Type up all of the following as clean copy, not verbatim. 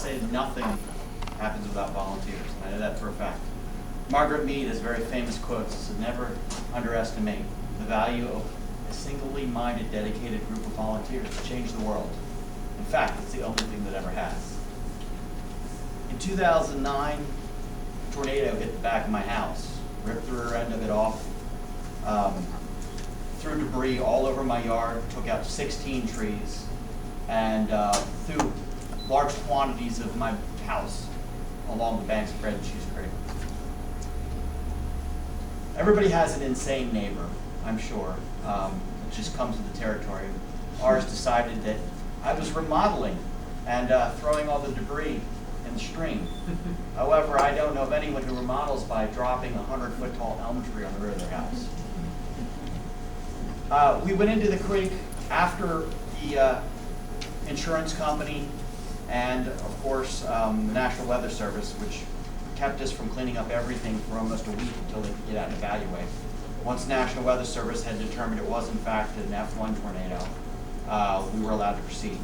say nothing happens without volunteers, and I know that for a fact. Margaret Mead has very famous quotes, so never underestimate the value of a singly minded, dedicated group of volunteers to change the world. In fact, it's the only thing that ever has. In 2009, a tornado hit the back of my house, ripped the rear end of it off, threw debris all over my yard, took out 16 trees, and threw large quantities of my house along the banks of Bread and Cheese Creek. Everybody has an insane neighbor, I'm sure. It just comes with the territory. Ours decided that I was remodeling and throwing all the debris in the stream. However, I don't know of anyone who remodels by dropping a 100-foot tall elm tree on the rear of their house. We went into the creek after the insurance company and, of course, the National Weather Service, which kept us from cleaning up everything for almost a week until they could get out and evaluate. Once National Weather Service had determined it was, in fact, an F1 tornado, we were allowed to proceed.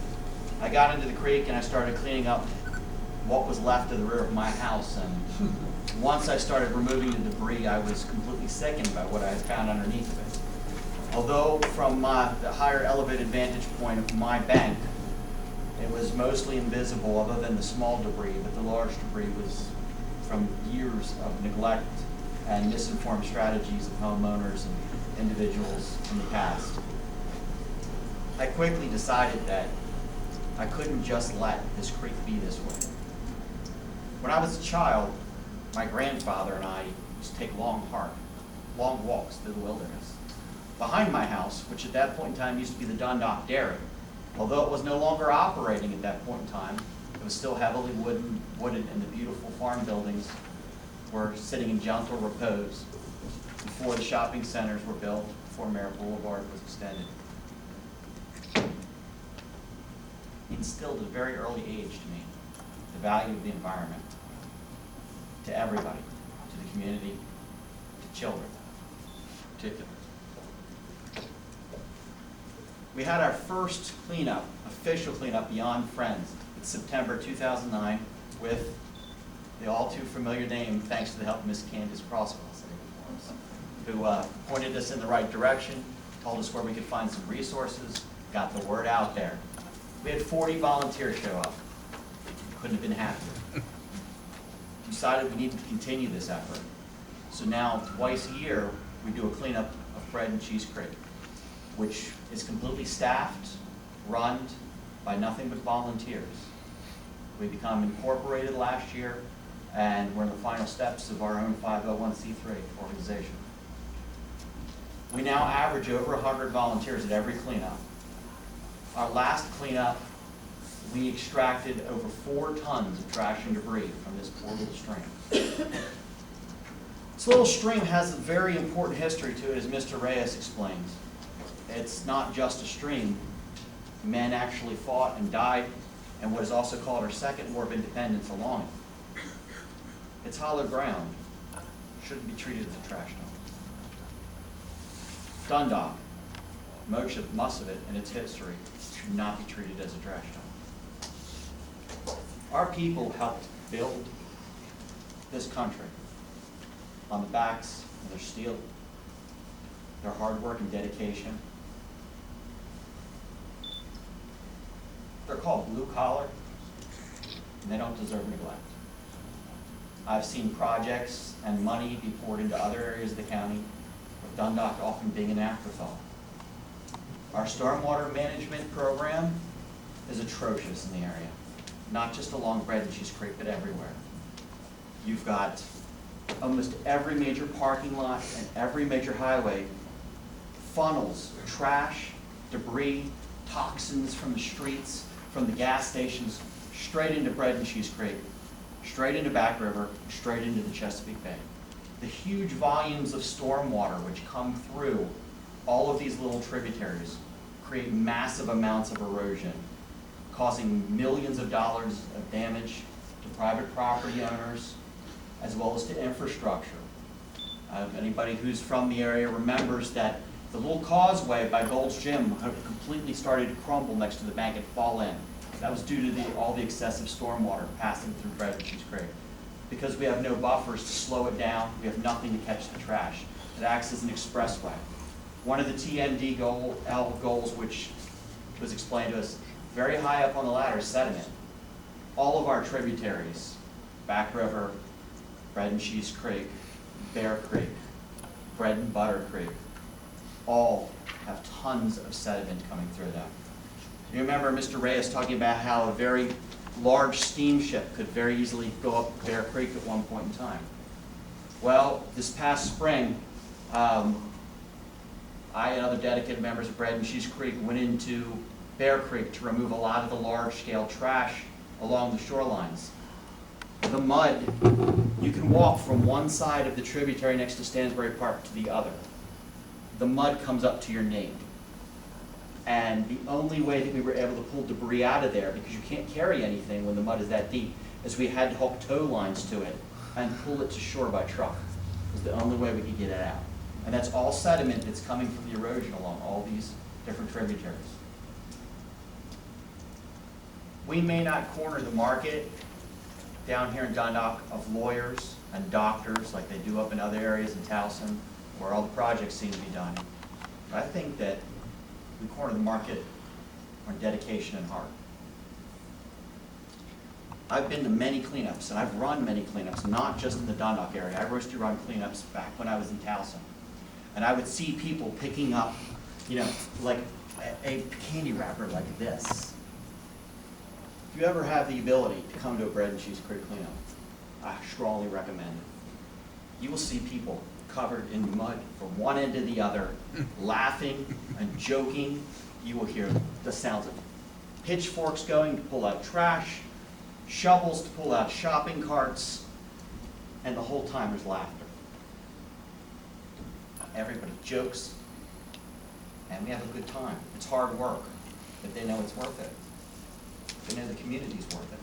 I got into the creek and I started cleaning up what was left of the rear of my house, and once I started removing the debris, I was completely sickened by what I had found underneath of it. Although from the higher elevated vantage point of my bank, it was mostly invisible other than the small debris, but the large debris was from years of neglect and misinformed strategies of homeowners and individuals in the past. I quickly decided that I couldn't just let this creek be this way. When I was a child, my grandfather and I used to take long walks through the wilderness. Behind my house, which at that point in time used to be the Dundalk Dairy, although it was no longer operating at that point in time, it was still heavily wooded, and the beautiful farm buildings were sitting in gentle repose before the shopping centers were built, before Merritt Boulevard was extended. He instilled at a very early age to me the value of the environment, to everybody, to the community, to children, particularly. We had our first cleanup, official cleanup beyond Friends, in September 2009 with the all too familiar name, thanks to the help of Miss Candace Crosswell, who pointed us in the right direction, told us where we could find some resources, got the word out there. We had 40 volunteers show up. Couldn't have been happier. Decided we needed to continue this effort. So now, twice a year, we do a cleanup of Bread and Cheese Creek, which is completely staffed, run by nothing but volunteers. We become incorporated last year, and we're in the final steps of our own 501c3 organization. We now average over 100 volunteers at every cleanup. Our last cleanup, we extracted over 4 tons of trash and debris from this poor little stream. This little stream has a very important history to it, as Mr. Reyes explains. It's not just a stream. Men actually fought and died in what is also called our Second War of Independence along it. It's hollow ground. Shouldn't be treated as a trash dump. Dundalk, most of it in its history, should not be treated as a trash dump. Our people helped build this country on the backs of their steel, their hard work and dedication. They're called blue collar, and they don't deserve neglect. I've seen projects and money be poured into other areas of the county, with Dundalk often being an afterthought. Our stormwater management program is atrocious in the area, not just along Bread and Cheese Creek, but everywhere. You've got almost every major parking lot and every major highway funnels trash, debris, toxins from the streets, from the gas stations, straight into Bread and Cheese Creek, straight into Back River, straight into the Chesapeake Bay. The huge volumes of stormwater which come through all of these little tributaries create massive amounts of erosion, causing millions of dollars of damage to private property owners, as well as to infrastructure. Anybody who's from the area remembers that the little causeway by Gold's Gym completely started to crumble next to the bank and fall in. That was due to all the excessive stormwater passing through Bread and Cheese Creek. Because we have no buffers to slow it down, we have nothing to catch the trash. It acts as an expressway. One of the TMD goals, which was explained to us very high up on the ladder, is sediment. All of our tributaries, Back River, Bread and Cheese Creek, Bear Creek, Bread and Butter Creek, all have tons of sediment coming through them. You remember Mr. Reyes talking about how a very large steamship could very easily go up Bear Creek at one point in time. Well, this past spring, I and other dedicated members of Bread and Cheese Creek went into Bear Creek to remove a lot of the large-scale trash along the shorelines. The mud, you can walk from one side of the tributary next to Stansbury Park to the other. The mud comes up to your knee. And the only way that we were able to pull debris out of there, because you can't carry anything when the mud is that deep, is we had to hook tow lines to it and pull it to shore by truck. It was the only way we could get it out. And that's all sediment that's coming from the erosion along all these different tributaries. We may not corner the market down here in Dundalk of lawyers and doctors like they do up in other areas in Towson where all the projects seem to be done. But I think that we corner the market on dedication and heart. I've been to many cleanups and I've run many cleanups, not just in the Dundalk area. I used to run cleanups back when I was in Towson. And I would see people picking up, like a candy wrapper like this. If you ever have the ability to come to a Bread and Cheese Creek cleanup, I strongly recommend it. You will see people covered in mud from one end to the other, laughing and joking. You will hear the sounds of pitchforks going to pull out trash, shovels to pull out shopping carts, and the whole time there's laughter. Everybody jokes, and we have a good time. It's hard work, but they know it's worth it. They know the community's worth it.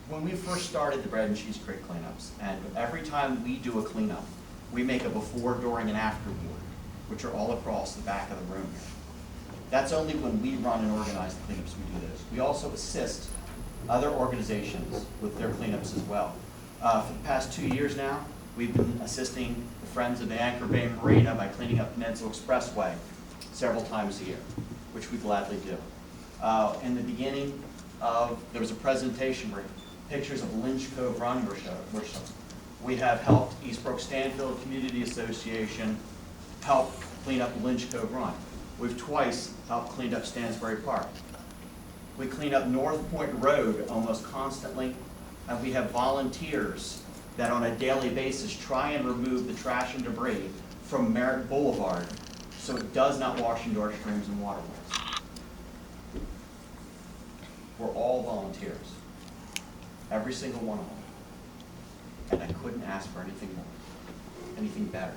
When we first started the Bread and Cheese Creek cleanups, and every time we do a cleanup, we make a before, during, and after board, which are all across the back of the room here. That's only when we run and organize the cleanups we do this. We also assist other organizations with their cleanups as well. For the past 2 years now, we've been assisting the Friends of the Anchor Bay Marina by cleaning up Peninsula Expressway several times a year, which we gladly do. In the beginning there was a presentation where pictures of Lynch Cove Run were shown. We have helped Eastbrook Stanfield Community Association help clean up Lynch Cove Run. We've twice helped clean up Stansbury Park. We clean up North Point Road almost constantly, and we have volunteers that on a daily basis try and remove the trash and debris from Merritt Boulevard so it does not wash into our streams and waterways. We're all volunteers, every single one of them. And I couldn't ask for anything more, anything better.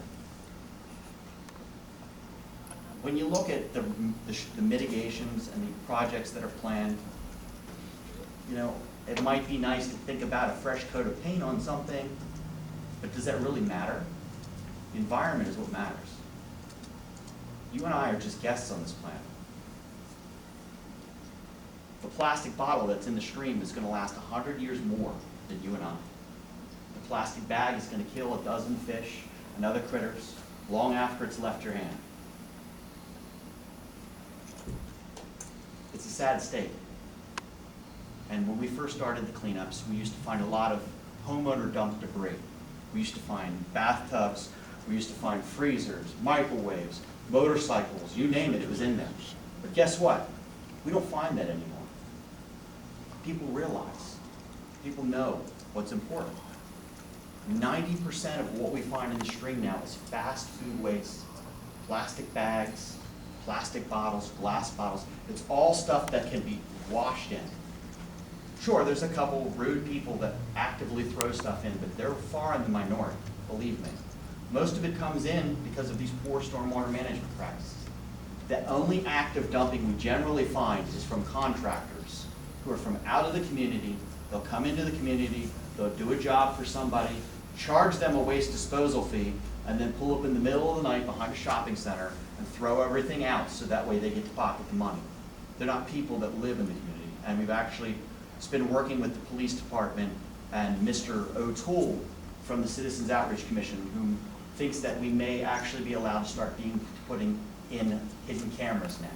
When you look at the mitigations and the projects that are planned, it might be nice to think about a fresh coat of paint on something, but does that really matter? The environment is what matters. You and I are just guests on this planet. The plastic bottle that's in the stream is going to last 100 years more than you and I. The plastic bag is going to kill a dozen fish and other critters long after it's left your hand. It's a sad state. And when we first started the cleanups, we used to find a lot of homeowner dumped debris. We used to find bathtubs, we used to find freezers, microwaves, motorcycles, you name it, it was in there. But guess what? We don't find that anymore. People realize, people know what's important. 90% of what we find in the stream now is fast food waste, plastic bags, plastic bottles, glass bottles. It's all stuff that can be washed in. Sure, there's a couple rude people that actively throw stuff in, but they're far in the minority, believe me. Most of it comes in because of these poor stormwater management practices. The only active dumping we generally find is from contractors who are from out of the community. They'll come into the community, they'll do a job for somebody, charge them a waste disposal fee, and then pull up in the middle of the night behind a shopping center and throw everything out so that way they get to pocket the money. They're not people that live in the community. And we've actually been working with the police department and Mr. O'Toole from the Citizens Outreach Commission, who thinks that we may actually be allowed to start putting in hidden cameras now,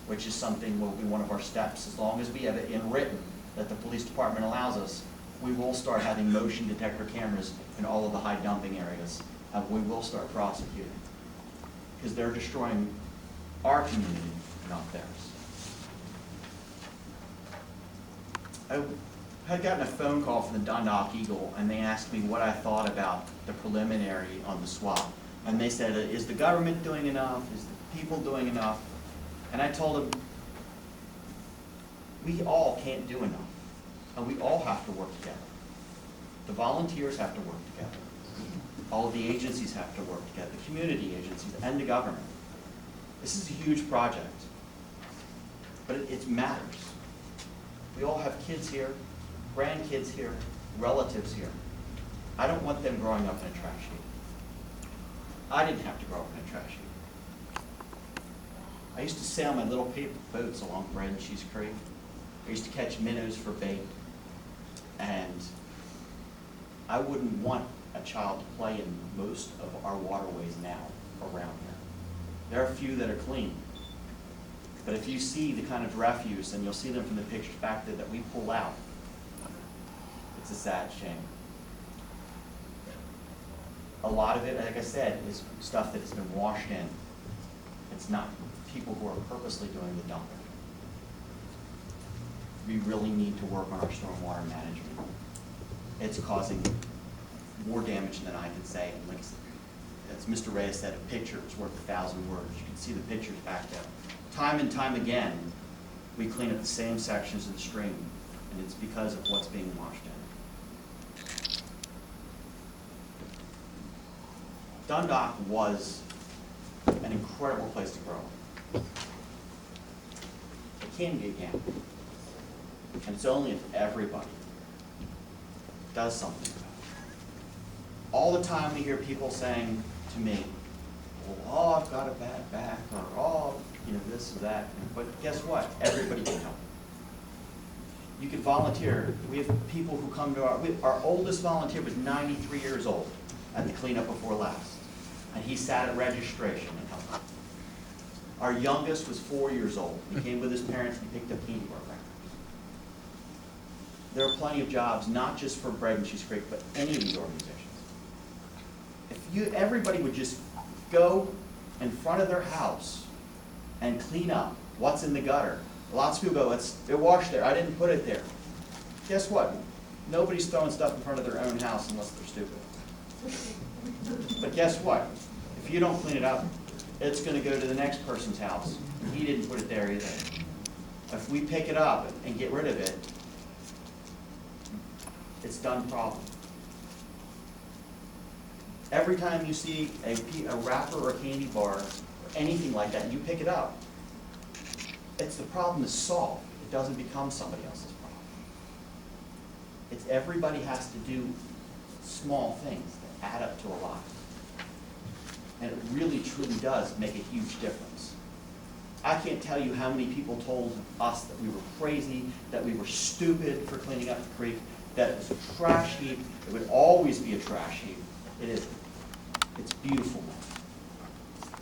which is something will be one of our steps. As long as we have it in written that the police department allows us, we will start having motion detector cameras in all of the high dumping areas, and we will start prosecuting, because they're destroying our community, not theirs. I had gotten a phone call from the Dundalk Eagle, and they asked me what I thought about the preliminary on the swap. And they said, is the government doing enough? Is the people doing enough? And I told them, we all can't do enough, and we all have to work together. The volunteers have to work together. All of the agencies have to work together, the community agencies and the government. This is a huge project, but it matters. We all have kids here, grandkids here, relatives here. I don't want them growing up in a trash heap. I didn't have to grow up in a trash heap. I used to sail my little paper boats along Reyes Creek. I used to catch minnows for bait. And I wouldn't want a child to play in most of our waterways now around here. There are a few that are clean. But if you see the kind of refuse, and you'll see them from the pictures back there that we pull out, it's a sad shame. A lot of it, like I said, is stuff that has been washed in. It's not people who are purposely doing the dumping. We really need to work on our stormwater management. It's causing more damage than I can say. Like, as Mr. Reyes said, a picture is worth 1,000 words. You can see the pictures back there. Time and time again, we clean up the same sections of the stream, and it's because of what's being washed in. Dundalk was an incredible place to grow up. It can be again. And it's only if everybody does something about it. All the time we hear people saying to me, well, oh, I've got a bad back, or oh, this or that. But guess what? Everybody can help. You can volunteer. We have people who come to our oldest volunteer was 93 years old at the cleanup before last. And he sat at registration and helped. Our youngest was 4 years old. He came with his parents and picked up candy bar wrappers. There are plenty of jobs, not just for Bread and Cheese Creek, but any of these organizations. If everybody would just go in front of their house and clean up what's in the gutter. Lots of people go, it washed there, I didn't put it there. Guess what? Nobody's throwing stuff in front of their own house unless they're stupid. But guess what? If you don't clean it up, it's going to go to the next person's house, and he didn't put it there either. If we pick it up and get rid of it, it's done problem. Every time you see a wrapper or a candy bar or anything like that, and you pick it up, the problem is solved. It doesn't become somebody else's problem. It's everybody has to do small things that add up to a lot. And it really, truly does make a huge difference. I can't tell you how many people told us that we were crazy, that we were stupid for cleaning up the creek, that it was a trash heap. It would always be a trash heap. It isn't. It's beautiful now.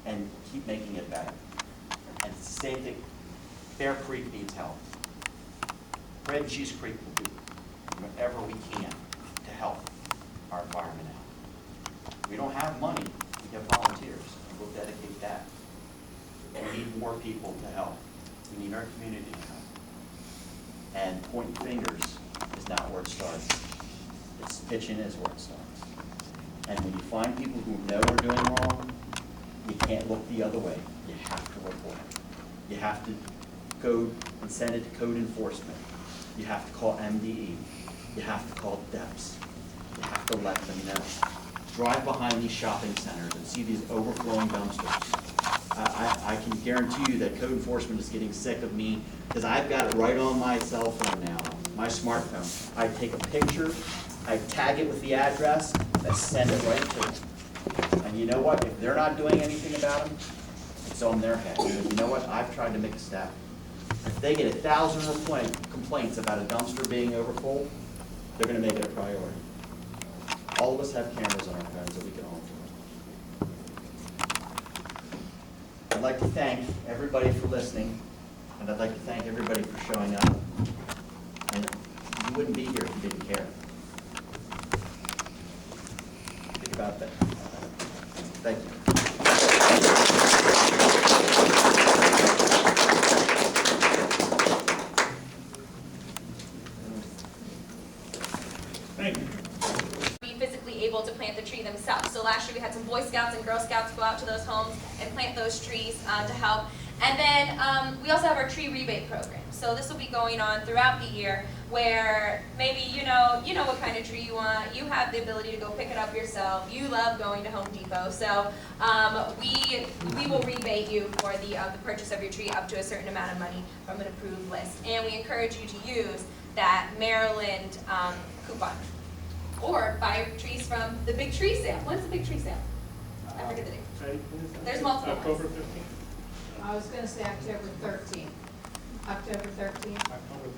And keep making it better. And it's the same thing. Bear Creek needs help. Bread and Cheese Creek will do whatever we can to help our environment out. We don't have money. We have volunteers, and we'll dedicate that. We need more people to help. We need our community to help. And pointing fingers is not where it starts. It's pitching is where it starts. And when you find people who know we're doing wrong, you can't look the other way. You have to report it. You have to go and send it to code enforcement. You have to call MDE. You have to call DEPS. You have to let them know. Drive behind these shopping centers and see these overflowing dumpsters. I can guarantee you that code enforcement is getting sick of me, because I've got it right on my cell phone now, my smartphone. I take a picture, I tag it with the address, I send it right to them. And you know what? If they're not doing anything about them, it's on their head. Because you know what? I've tried to make a step. If they get 1,000 complaints about a dumpster being overfull, they're going to make it a priority. All of us have cameras on our phones that we can all do. I'd like to thank everybody for listening, and I'd like to thank everybody for showing up. And you wouldn't be here if you didn't care. Think about that. Thank you. Be physically able to plant the tree themselves. So last year we had some Boy Scouts and Girl Scouts go out to those homes and plant those trees to help. And then we also have our tree rebate program. So this will be going on throughout the year, where maybe you know what kind of tree you want. You have the ability to go pick it up yourself. You love going to Home Depot. So we will rebate you for the purchase of your tree up to a certain amount of money from an approved list. And we encourage you to use that Maryland coupon. Or buy trees from the Big Tree Sale. When's the Big Tree Sale? I forget the date. There's multiple ones. October 15th? I was going to say October 13th. October 13th.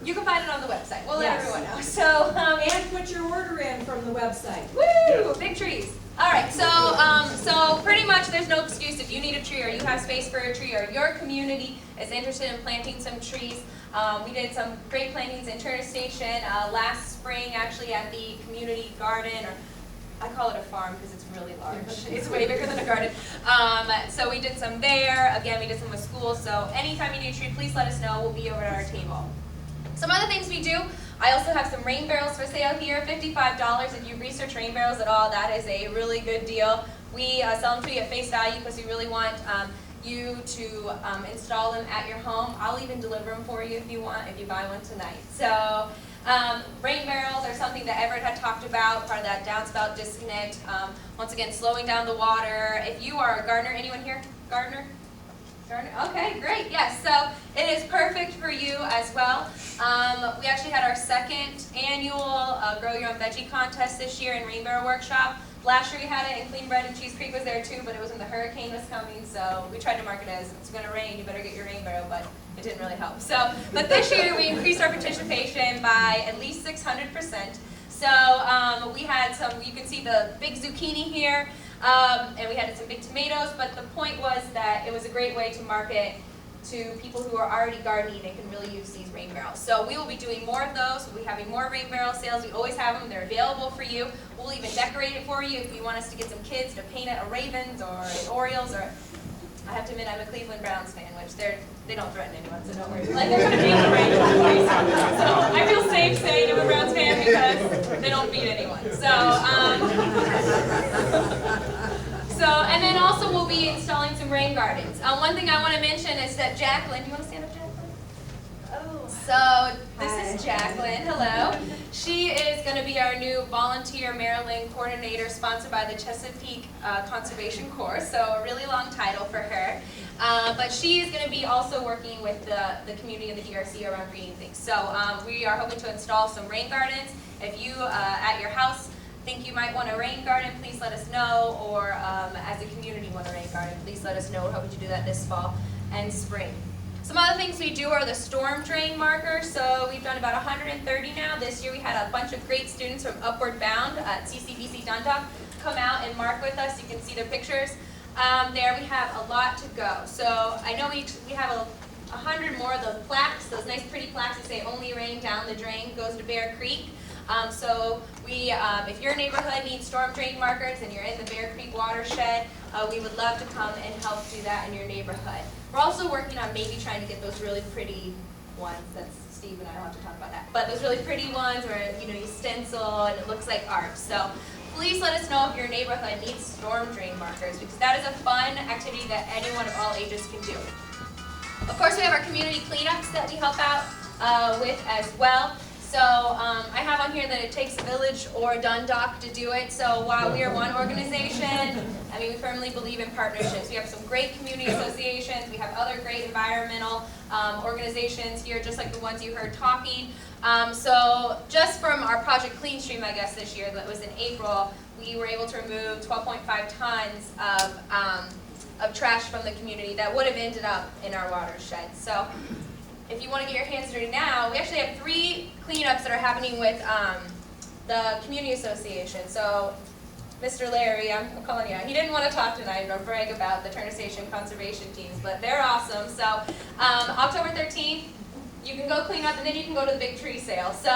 You can find it on the website. We'll let Yes. everyone know. So, And put your order in from the website. woo! Yeah. Big trees. All right. So, so pretty much there's no excuse if you need a tree or you have space for a tree or your community is interested in planting some trees. We did some great plantings in Turner Station last spring, actually at the community garden, or I call it a farm because it's really large. It's way bigger than a garden. So we did some there. Again, we did some with schools. So anytime you need a tree, please let us know. We'll be over at our table. Some other things we do. I also have some rain barrels for sale here, $55. If you research rain barrels at all, that is a really good deal. We sell them to you at face value because we really want you to install them at your home. I'll even deliver them for you if you want, if you buy one tonight. So rain barrels are something that Everett had talked about, part of that downspout disconnect. Once again, slowing down the water. If you are a gardener, anyone here? Gardener? Gardener? Okay, great. Yes, so it is perfect for you as well. We actually had our second annual Grow Your Own Veggie contest this year in Rain Barrel Workshop. Last year we had it, and Clean Bread and Cheese Creek was there too, but it was when the hurricane was coming, so we tried to market it as, it's going to rain, you better get your rain barrel, but it didn't really help. So, but this year we increased our participation by at least 600%. So we had some, you can see the big zucchini here, and we had some big tomatoes, but the point was that it was a great way to market to people who are already gardening and can really use these rain barrels. So we will be doing more of those. We'll be having more rain barrel sales. We always have them. They're available for you. We'll even decorate it for you if you want us to get some kids to paint it a Ravens or an Orioles, or I have to admit I'm a Cleveland Browns fan, which they don't threaten anyone, so don't worry. Like, they're going to change the Ravens. So I feel safe saying I'm a Browns fan because they don't beat anyone. So, and then also we'll be installing some rain gardens. One thing I want to mention is that Jacqueline, do you want to stand up, Jacqueline? Oh. So this is Jacqueline. Hello. She is going to be our new volunteer Maryland coordinator, sponsored by the Chesapeake Conservation Corps. So a really long title for her. But she is going to be also working with the community of the DRC around greening things. So we are hoping to install some rain gardens. If you at your house think you might want a rain garden, please let us know, or as a community want a rain garden, please let us know. We're hoping to do that this fall and spring. Some other things we do are the storm drain markers. So we've done about 130 now. This year we had a bunch of great students from Upward Bound at CCBC Dundalk come out and mark with us. You can see their pictures. There we have a lot to go. So I know we have 100 more of those plaques, those nice pretty plaques that say only rain down the drain goes to Bear Creek. So if your neighborhood needs storm drain markers and you're in the Bear Creek watershed, we would love to come and help do that in your neighborhood. We're also working on maybe trying to get those really pretty ones. That's Steve and I will have to talk about that. But those really pretty ones where you stencil and it looks like art. So please let us know if your neighborhood needs storm drain markers, because that is a fun activity that anyone of all ages can do. Of course, we have our community cleanups that we help out with as well. So I have on here that it takes a village or Dundalk to do it. So while we are one organization, I mean, we firmly believe in partnerships. We have some great community associations. We have other great environmental organizations here, just like the ones you heard talking. So just from our Project Clean Stream, I guess, this year, that was in April, we were able to remove 12.5 tons of trash from the community that would have ended up in our watershed. So if you want to get your hands dirty now, we actually have 3 cleanups that are happening with the community association. So Mr. Larry, I'm calling you out. He didn't want to talk tonight or brag about the Turner Station conservation teams, but they're awesome. So October 13th, you can go clean up, and then you can go to the big tree sale. So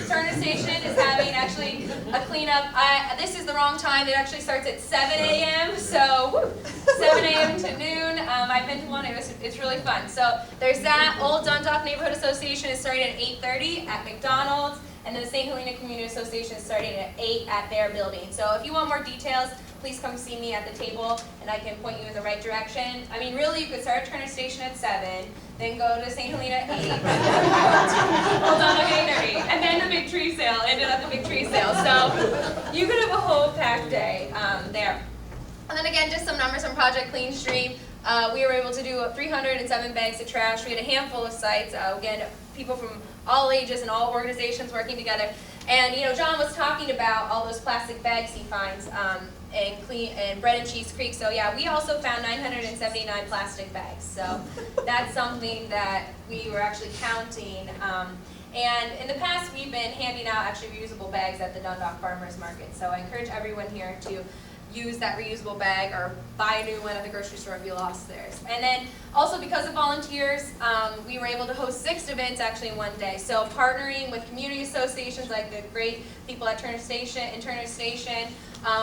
Turner Station is having actually a cleanup. This is the wrong time. It actually starts at 7 a.m. So 7 a.m. to noon. I've been to one. It's really fun. So there's that. Old Dundalk Neighborhood Association is starting at 8:30 at McDonald's, and then the St. Helena Community Association is starting at 8 at their building. So if you want more details, please come see me at the table, and I can point you in the right direction. I mean, really, you could start at Turner Station at 7, then go to St. Helena at 8, hold on, okay, 8:30, and then the big tree sale, ended at the big tree sale. So you could have a whole packed day there. And then again, just some numbers from Project Clean Stream. We were able to do 307 bags of trash. We had a handful of sites, again, people from all ages and all organizations working together. And you know, John was talking about all those plastic bags he finds in Bread and Cheese Creek. So yeah, we also found 979 plastic bags. So that's something that we were actually counting. And in the past, we've been handing out actually reusable bags at the Dundalk Farmers Market. So I encourage everyone here to use that reusable bag or buy a new one at the grocery store if you lost theirs. And then also because of volunteers, we were able to host 6 events actually in one day. So partnering with community associations like the great people at Turner Station,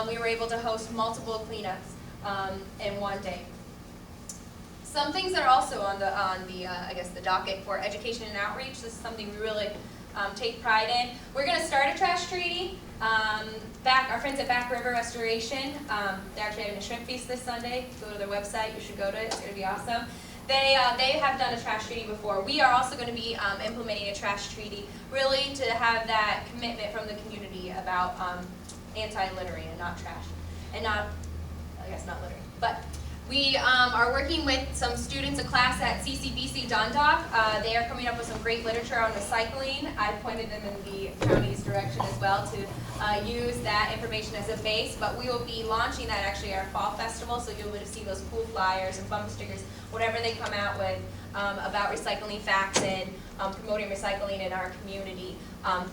we were able to host multiple cleanups in one day. Some things that are also on the I guess the docket for education and outreach. This is something we really take pride in. We're going to start a trash treaty. Our friends at Back River Restoration, they're actually having a shrimp feast this Sunday. Go to their website. You should go to it. It's going to be awesome. They have done a trash treaty before. We are also going to be implementing a trash treaty, really to have that commitment from the community about anti-littering and not trash, and not littering. But we are working with some students, a class at CCBC Dundalk. They are coming up with some great literature on recycling. I pointed them in the county's direction as well to use that information as a base, but we will be launching that actually at our fall festival, so you'll be able to see those cool flyers and bumper stickers, whatever they come out with about recycling facts and promoting recycling in our community.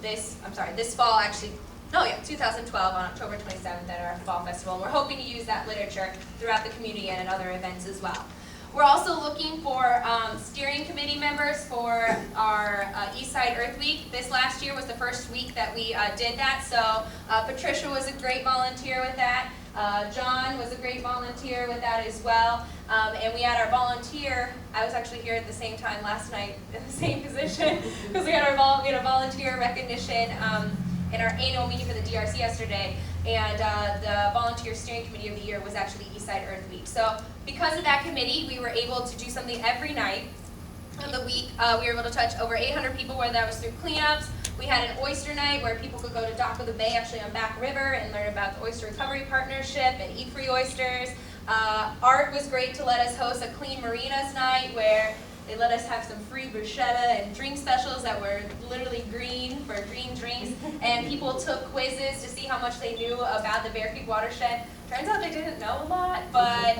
This fall actually, 2012 on October 27th at our fall festival. And we're hoping to use that literature throughout the community and at other events as well. We're also looking for steering committee members for our Eastside Earth Week. This last year was the first week that we did that, so Patricia was a great volunteer with that. John was a great volunteer with that as well. And we had our volunteer, I was actually here at the same time last night in the same position, because we had our volunteer recognition in our annual meeting for the DRC yesterday, and the Volunteer Steering Committee of the Year was actually Eastside Earth Week. So because of that committee, we were able to do something every night of the week. We were able to touch over 800 people, whether that was through cleanups. We had an oyster night where people could go to Dock of the Bay, actually on Back River, and learn about the Oyster Recovery Partnership and eat free oysters. Art was great to let us host a Clean Marinas night where they let us have some free bruschetta and drink specials that were literally green for green drinks. And people took quizzes to see how much they knew about the Bear Creek watershed. Turns out they didn't know a lot, but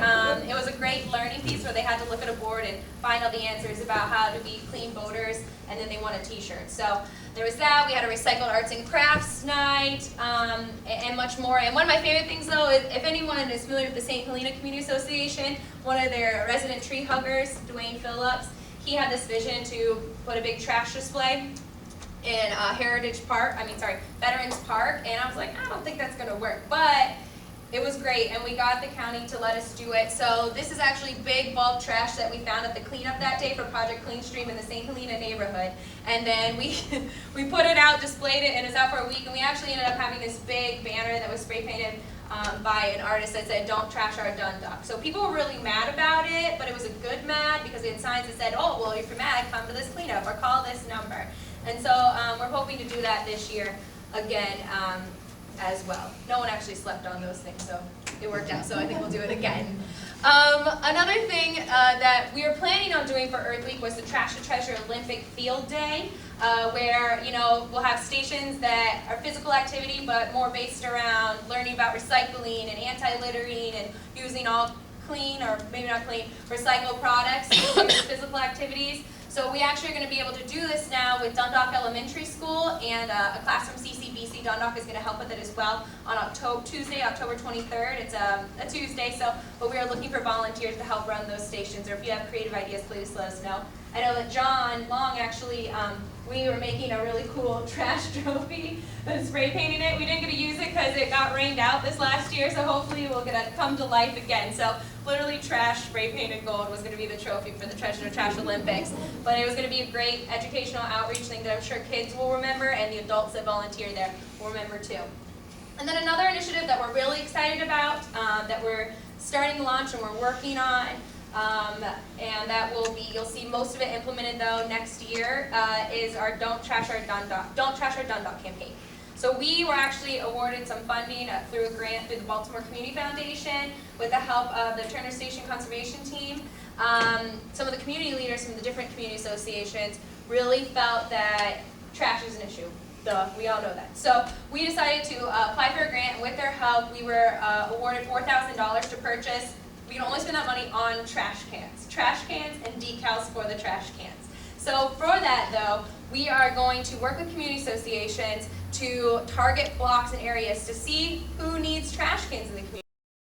it was a great learning piece where they had to look at a board and find all the answers about how to be clean boaters, and then they won a t-shirt. So there was that. We had a recycled arts and crafts night, and much more. And one of my favorite things, though, is if anyone is familiar with the St. Helena Community Association, one of their resident tree huggers, Dwayne Phillips, he had this vision to put a big trash display in Veterans Park, and I was like, I don't think that's going to work, but it was great, and we got the county to let us do it. So this is actually big bulk trash that we found at the cleanup that day for Project Clean Stream in the St. Helena neighborhood. And then we put it out, displayed it, and it was out for a week, and we actually ended up having this big banner that was spray painted by an artist that said, "Don't trash our Dundalk." So people were really mad about it, but it was a good mad because we had signs that said, "Oh, well, if you're mad, come to this cleanup or call this number." And so we're hoping to do that this year again as well. No one actually slept on those things, so it worked out, so I think we'll do it again. Another thing that we were planning on doing for Earth Week was the Trash to Treasure Olympic Field Day, where we'll have stations that are physical activity, but more based around learning about recycling and anti-littering and using all clean, or maybe not clean, recycled products in physical activities. So we actually are going to be able to do this now with Dundalk Elementary School, and a class from CCBC Dundalk is going to help with it as well on Tuesday, October 23rd. It's a Tuesday, but we are looking for volunteers to help run those stations, or if you have creative ideas, please let us know. I know that John Long actually, we were making a really cool trash trophy and spray painting it. We didn't get to use it because it got rained out this last year, so hopefully we'll get to come to life again. So literally trash spray painted gold was going to be the trophy for the Treasure to Trash Olympics. But it was going to be a great educational outreach thing that I'm sure kids will remember, and the adults that volunteer there will remember too. And then another initiative that we're really excited about, that we're starting to launch and we're working on, and that will be, you'll see most of it implemented though next year, is our Don't Trash Our Dundalk campaign. So we were actually awarded some funding through a grant through the Baltimore Community Foundation with the help of the Turner Station Conservation Team. Some of the community leaders from the different community associations really felt that trash is an issue. Duh, we all know that. So we decided to apply for a grant, and with their help, we were awarded $4,000 to purchase. We can only spend that money on trash cans and decals for the trash cans. So for that though, we are going to work with community associations to target blocks and areas to see who needs trash cans in the community.